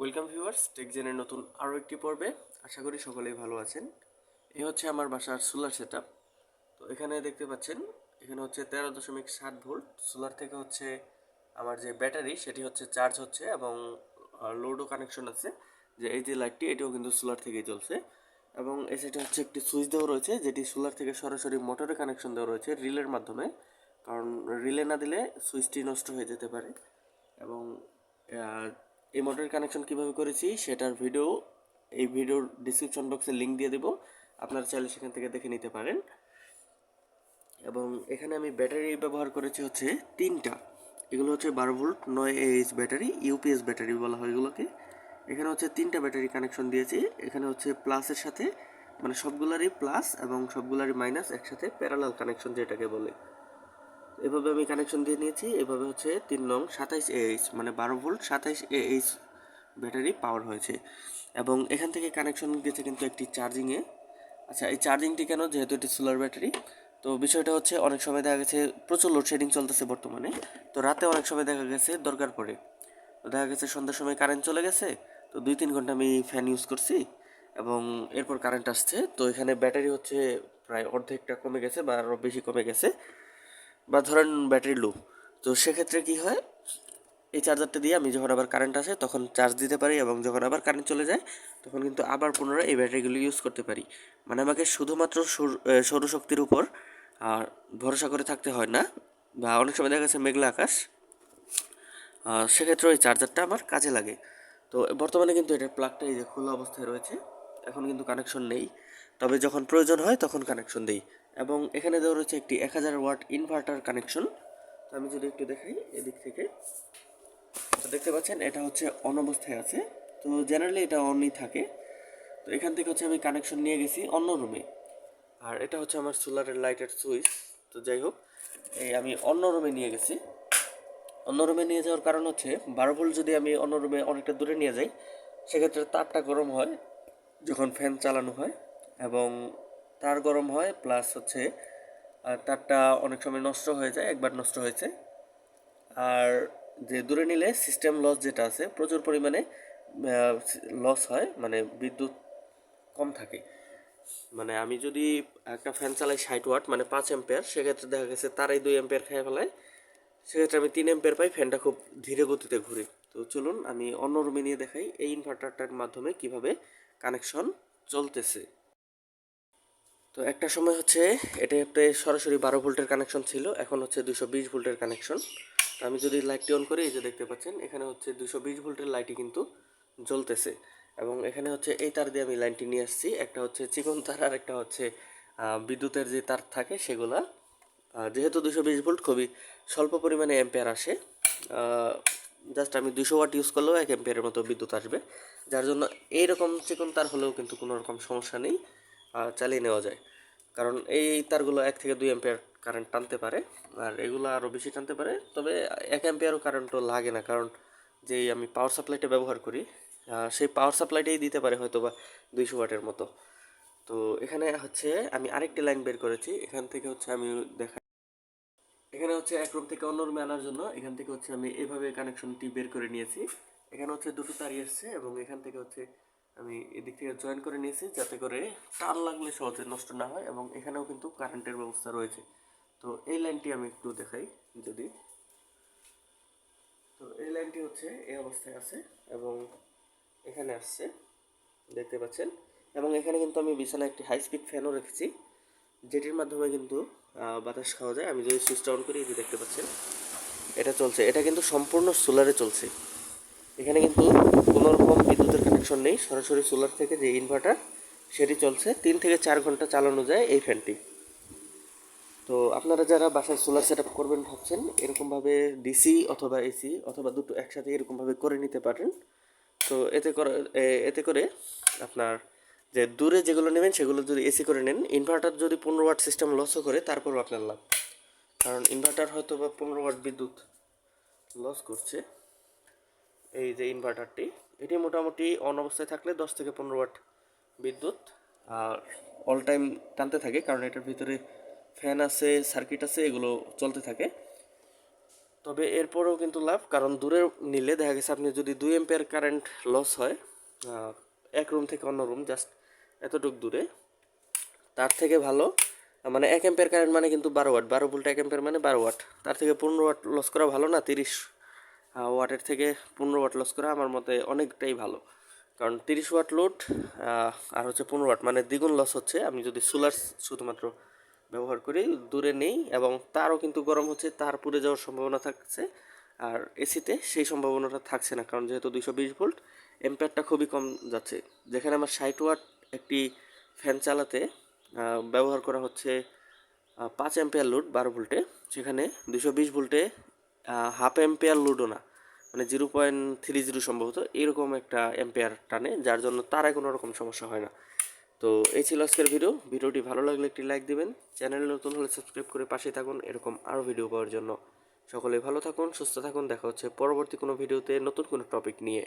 Welcome viewers, টেকজেনের নতুন আরও একটি পর্বে। আশা করি সকলেই ভালো আছেন। এই হচ্ছে আমার বাসার সোলার সেটআপ। তো এখানে দেখতে পাচ্ছেন, এখানে হচ্ছে 13.7 ভোল্ট সোলার থেকে হচ্ছে আমার যে ব্যাটারি সেটি হচ্ছে চার্জ হচ্ছে, এবং লোডও কানেকশন আছে। যে এই যে লাইটটি, এটিও কিন্তু সোলার থেকেই চলছে। এবং এই সাইডে হচ্ছে একটি সুইচ দেওয়া রয়েছে, যেটি সোলার থেকে সরাসরি মোটরে কানেকশন দেওয়া রয়েছে রিলের মাধ্যমে। কারণ রিলে না দিলে সুইচটি নষ্ট হয়ে যেতে পারে। এবং আহ, এই মোটরের কানেকশন কিভাবে করেছি সেটার ভিডিও এই ভিডিওর ডিসক্রিপশন বক্সে লিংক দিয়ে দেবো, আপনারা চাইলে সেখান থেকে দেখে নিতে পারেন। এবং এখানে আমি ব্যাটারি ব্যবহার করেছি হচ্ছে তিনটা। এগুলো হচ্ছে 12 volt 9 AH battery, UPS battery বলা হয় এগুলোকে। এখানে হচ্ছে তিনটা ব্যাটারি কানেকশন দিয়েছি। এখানে হচ্ছে প্লাসের সাথে, মানে সবগুলারই প্লাস এবং সবগুলারই মাইনাস একসাথে প্যারালাল কানেকশন যেটাকে বলে। এভাবে আমি কানেকশন দিয়ে নিয়েছি। এভাবে হচ্ছে 3 নং 27 AH, মানে 12 ভোল্ট 27 AH ব্যাটারি পাওয়ার হয়েছে। এবং এখান থেকে কানেকশন গেছে কিন্তু একটি চার্জিংয়ে। আচ্ছা, এই চার্জিংটি কেন, যেহেতু এটি সোলার ব্যাটারি। তো বিষয়টা হচ্ছে, অনেক সময় দেখা গেছে প্রচুর লোডশেডিং চলতেছে বর্তমানে। তো রাতে অনেক সময় দেখা গেছে দরকার পড়ে। তো দেখা গেছে সন্ধ্যার সময় কারেন্ট চলে গেছে, তো 2-3 ঘন্টা আমি ফ্যান ইউজ করছি, এবং এরপর কারেন্ট আসছে। তো এখানে ব্যাটারি হচ্ছে প্রায় অর্ধেকটা কমে গেছে বা আরও বেশি কমে গেছে, বা ধরেন ব্যাটারি লো। তো সেক্ষেত্রে কি হয়, এই চার্জারটা দিয়ে আমি যখন আবার কারেন্ট আসে তখন চার্জ দিতে পারি, এবং যখন আবার কারেন্ট চলে যায় তখন কিন্তু আবার পুনরায় এই ব্যাটারিগুলো ইউজ করতে পারি। মানে আমাকে শুধুমাত্র সৌরশক্তির উপর আর ভরসা করে থাকতে হয় না। বা অনেক সময় দেখা গেছে মেঘলা আকাশ, সেক্ষেত্রে ওই চার্জারটা আমার কাজে লাগে। তো বর্তমানে কিন্তু এটার প্লাগটা এই যে খোলা অবস্থায় রয়েছে, এখন কিন্তু কানেকশন নেই। তবে যখন প্রয়োজন হয় তখন কানেকশন দেই। এবং এখানে দেওয়া রয়েছে একটি 1000 ওয়াট ইনভার্টার কানেকশন। তো আমি যদি একটু দেখাই এদিক থেকে, তো দেখতে পাচ্ছেন এটা হচ্ছে অন অবস্থায় আছে। তো জেনারেলি এটা অনই থাকে। তো এখান থেকে হচ্ছে আমি কানেকশন নিয়ে গেছি অন্য রুমে। আর এটা হচ্ছে আমার সোলারের লাইটের সুইচ। তো যাই হোক, এই আমি অন্য রুমে নিয়ে গেছি। অন্য রুমে নিয়ে যাওয়ার কারণ হচ্ছে, 12 ভোল্ট যদি আমি অন্য রুমে অনেকটা দূরে নিয়ে যাই, সেক্ষেত্রে তারটা গরম হয় যখন ফ্যান চালানো হয়, এবং তার গরম হয় প্লাস হচ্ছে তারটা অনেক সময় নষ্ট হয়ে যায়, একবার নষ্ট হয়েছে। আর যে দূরে নিলে সিস্টেম লস যেটা আছে, প্রচুর পরিমাণে লস হয়, মানে বিদ্যুৎ কম থাকে। মানে আমি যদি একটা ফ্যান চালাই 60 ওয়াট, মানে 5 অ্যাম্পিয়ার, সেক্ষেত্রে দেখা গেছে তারাই 2 অ্যাম্পিয়ার খেয়ে ফেলায়। সেক্ষেত্রে আমি 3 অ্যাম্পিয়ার পাই, ফ্যানটা খুব ধীরে গতিতে ঘুরে। তো চলুন আমি অন্য রুমে নিয়ে দেখাই এই ইনভার্টারটার মাধ্যমে কিভাবে কানেকশন চলতেছে। তো একটা সময় হচ্ছে এটাতে সরাসরি 12 ভোল্টের কানেকশন ছিল, এখন হচ্ছে 220 ভোল্টের কানেকশন। তো আমি যদি লাইটটি অন করি, এই যে দেখতে পাচ্ছেন এখানে হচ্ছে 220 ভোল্টের লাইটই কিন্তু জ্বলতেছে। এবং এখানে হচ্ছে এই তার দিয়ে আমি লাইনটি নিয়ে আসছি, একটা হচ্ছে চিকন তার আর একটা হচ্ছে বিদ্যুতের যে তার থাকে সেগুলা। যেহেতু 220 ভোল্ট খুবই স্বল্প পরিমাণে অ্যাম্পেয়ার আসে, জাস্ট আমি 200 ওয়াট ইউজ করলেও 1 অ্যাম্পিয়ারের মতো বিদ্যুৎ আসবে। যার জন্য এইরকম চিকন তার হলেও কিন্তু কোনো রকম সমস্যা নেই, চালিয়ে নেওয়া যায়। কারণ এই তারগুলো 1 থেকে 2 অ্যাম্পিয়ার কারেন্ট টানতে পারে, আর এগুলো আরও বেশি টানতে পারে। তবে 1 অ্যাম্পিয়ারও কারেন্টও লাগে না, কারণ যেই আমি পাওয়ার সাপ্লাইটা ব্যবহার করি, সেই পাওয়ার সাপ্লাইটাই দিতে পারে হয়তো বা 200 ওয়াটের মতো। তো এখানে হচ্ছে আমি আরেকটি লাইন বের করেছি, এখান থেকে হচ্ছে আমি দেখা, এখানে হচ্ছে এক রুম থেকে অন্য রুমে আনার জন্য এখান থেকে হচ্ছে আমি এভাবে কানেকশনটি বের করে নিয়েছি। এখানে হচ্ছে দুটো তারই এসছে, এবং এখান থেকে হচ্ছে আমি এদিক থেকে জয়েন করে নিয়েছি, যাতে করে তার লাগলে সহজে নষ্ট না হয়। এবং এখানেও কিন্তু কারেন্টের ব্যবস্থা রয়েছে। তো এই লাইনটি আমি একটু দেখাই যদি। তো এই লাইনটি হচ্ছে এই অবস্থায় আছে, এবং এখানে আসছে, দেখতে পাচ্ছেন। এবং এখানে কিন্তু আমি বিছানায় একটি হাই স্পিড ফ্যানও রেখেছি, যেটির মাধ্যমে কিন্তু বাতাস খাওয়া যায়। আমি যদি সুইচটা অন করি, এই যে দেখতে পাচ্ছেন এটা চলছে, এটা কিন্তু সম্পূর্ণ সোলারে চলছে। এখানে কিন্তু কোনো রকম বিদ্যুতের কানেকশন নেই, সরাসরি সোলার থেকে যে ইনভার্টার সেটি চলছে। 3 থেকে 4 ঘন্টা চালানো যায় এই ফ্যানটি। তো আপনারা যারা বাসায় সোলার সেট আপ করবেন ভাবছেন, এরকমভাবে ডিসি অথবা এসি অথবা দুটো একসাথে এরকমভাবে করে নিতে পারেন। তো এতে করে আপনার যে দূরে যেগুলো নেবেন সেগুলো যদি এসি করে নেন, ইনভার্টার যদি 15 ওয়াট সিস্টেম লসও করে তারপরও আপনার লাভ। কারণ ইনভার্টার হয়তো বা 15 ওয়াট বিদ্যুৎ লস করছে। এই যে ইনভার্টারটি, এটি মোটামুটি অন অবস্থায় থাকলে 10 থেকে 15 ওয়াট বিদ্যুৎ আর অল টাইম টানতে থাকে, কারণ এটার ভিতরে ফ্যান আছে, সার্কিট আছে, এগুলো চলতে থাকে। তবে এরপরেও কিন্তু লাভ, কারণ দূরে নিলে দেখা গেছে আপনি যদি 2 অ্যাম্পিয়ার কারেন্ট লস হয় এক রুম থেকে অন্য রুম জাস্ট এতটুকু দূরে, তার থেকে ভালো মানে 1 অ্যাম্পিয়ার কারেন্ট মানে কিন্তু 12 ওয়াট, 12 ভোল্ট 1 অ্যাম্পিয়ার মানে 12 ওয়াট, তার থেকে 15 ওয়াট লস করা ভালো না? 30 ওয়াটের থেকে 15 ওয়াট লস করা আমার মতে অনেকটাই ভালো। কারণ 30 ওয়াট লোড আর হচ্ছে 15 ওয়াট মানে দ্বিগুণ লস হচ্ছে আমি যদি সোলার শুধুমাত্র ব্যবহার করি, দূরে নেই, এবং তারও কিন্তু গরম হচ্ছে, তার পুড়ে যাওয়ার সম্ভাবনা থাকছে। আর এসিতে সেই সম্ভাবনাটা থাকছে না, কারণ যেহেতু 220 ভোল্ট, এম্পিয়ারটা খুবই কম যাচ্ছে। যেখানে আমার 60 ওয়াট একটি ফ্যান চালাতে ব্যবহার করা হচ্ছে 5 অ্যাম্পিয়ার লোড 12 ভোল্টে, সেখানে 220 ভোল্টে হাফ অ্যাম্পিয়ার লোডও না, মানে 0.30 সম্ভবত এরকম একটা অ্যাম্পিয়ার টানে, যার জন্য তারায় কোনো রকম সমস্যা হয় না। তো এই ছিল আজকের ভিডিওটি ভালো লাগলে একটি লাইক দিবেন, চ্যানেলে নতুন হলে সাবস্ক্রাইব করে পাশে থাকুন এরকম আরও ভিডিও পাওয়ার জন্য। সকলেই ভালো থাকুন, সুস্থ থাকুন, দেখা হচ্ছে পরবর্তী কোনো ভিডিওতে নতুন কোনো টপিক নিয়ে।